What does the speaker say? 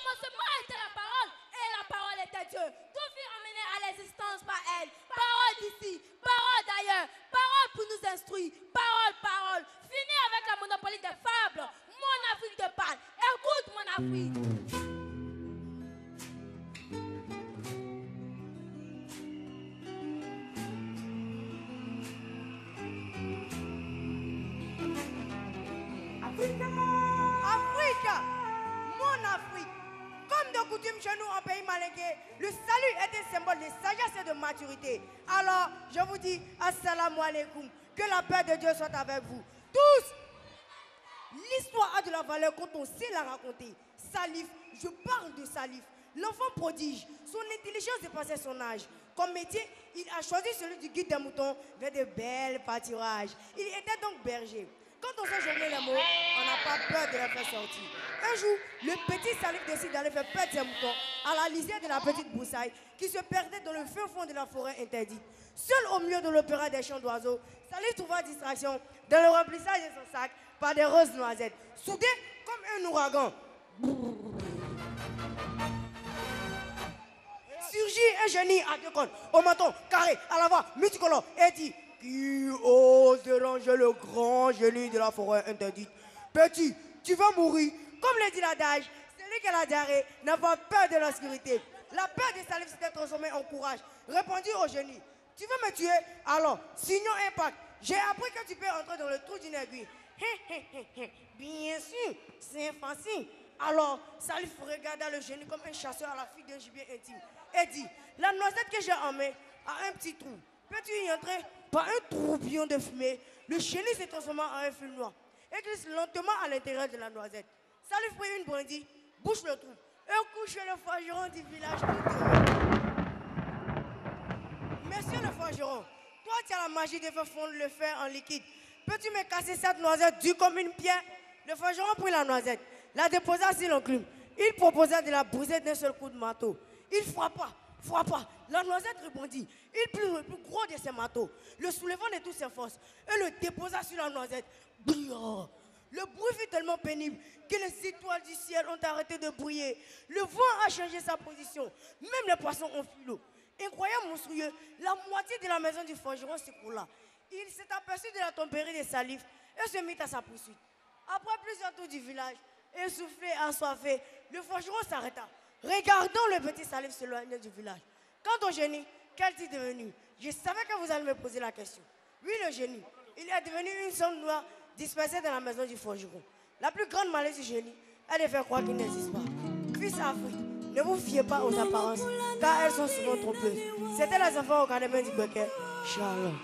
commencement était la parole et la parole était Dieu. Tout fut amené à l'existence par elle. Parole d'ici, parole d'ailleurs, parole pour nous instruire, parole. Fini avec la monopolie des fables. Mon Afrique te parle. Écoute mon Afrique. Afrique, mon Afrique. Comme de coutume chez nous en pays malingué, le salut est un symbole de sagesse et de maturité. Alors, je vous dis, assalamu alaikum. Que la paix de Dieu soit avec vous. Tous. L'histoire a de la valeur quand on sait la raconter. Salif, je parle de Salif. L'enfant prodige, son intelligence dépassait son âge. Comme métier, il a choisi celui du guide des moutons vers de belles pâturages. Il était donc berger. Quand on sait jongler les mots, on n'a pas peur de les faire sortir. Un jour, le petit Salif décide d'aller faire perdre ses moutons à la lisière de la petite broussaille qui se perdait dans le fin fond de la forêt interdite. Seul au milieu de l'opéra des chants d'oiseaux, Salif trouva distraction dans le remplissage de son sac par des roses noisettes. Soudain, comme un ouragan, surgit un génie à deux cornes, au menton, carré, à la voix, multicolore, et dit: qui ose déranger le grand génie de la forêt interdite? Petit, tu vas mourir. Comme le dit l'adage, celui qui a la diarrhée n'a pas peur de l'obscurité. La peur de Salif s'était transformée en courage. Répondit au génie: tu veux me tuer? Alors, signons un pacte. J'ai appris que tu peux entrer dans le trou d'une aiguille. Bien sûr, c'est facile. Alors, Salif regarda le génie comme un chasseur à la fuite d'un gibier intime et dit: la noisette que j'ai en main a un petit trou. Peux-tu y entrer? Par un tourbillon de fumée, le génie s'est transformé en un fil noir et glisse lentement à l'intérieur de la noisette. Salif prit une brindille, bouche le trou et couche le forgeron du village tout heureux. Monsieur le forgeron, toi tu as la magie de faire fondre le fer en liquide. Peux-tu me casser cette noisette dure comme une pierre? Le forgeron prit la noisette, la déposa sur l'enclume. Il proposa de la briser d'un seul coup de marteau. Il frappa. La noisette rebondit. Il prit le plus gros de ses marteaux, le soulevant de toutes ses forces, et le déposa sur la noisette. Brillant. Le bruit fut tellement pénible que les étoiles du ciel ont arrêté de briller. Le vent a changé sa position. Même les poissons ont fui l'eau. Incroyable, monstrueux, la moitié de la maison du forgeron s'écroula. Il s'est aperçu de la tempérée de Salif et se mit à sa poursuite. Après plusieurs tours du village, essoufflé, assoiffé, le forgeron s'arrêta. Regardons le petit Salif s'éloigner du village. Quant au génie, qu'est-il devenu? Je savais que vous allez me poser la question. Oui, le génie. Il est devenu une sonde noire dispersée dans la maison du forgeron. La plus grande malheur du génie est de faire croire qu'il n'existe pas. Fils Afrique, ne vous fiez pas aux apparences, car elles sont souvent trompeuses. C'était les enfants au cadre du Béquet. Shalom.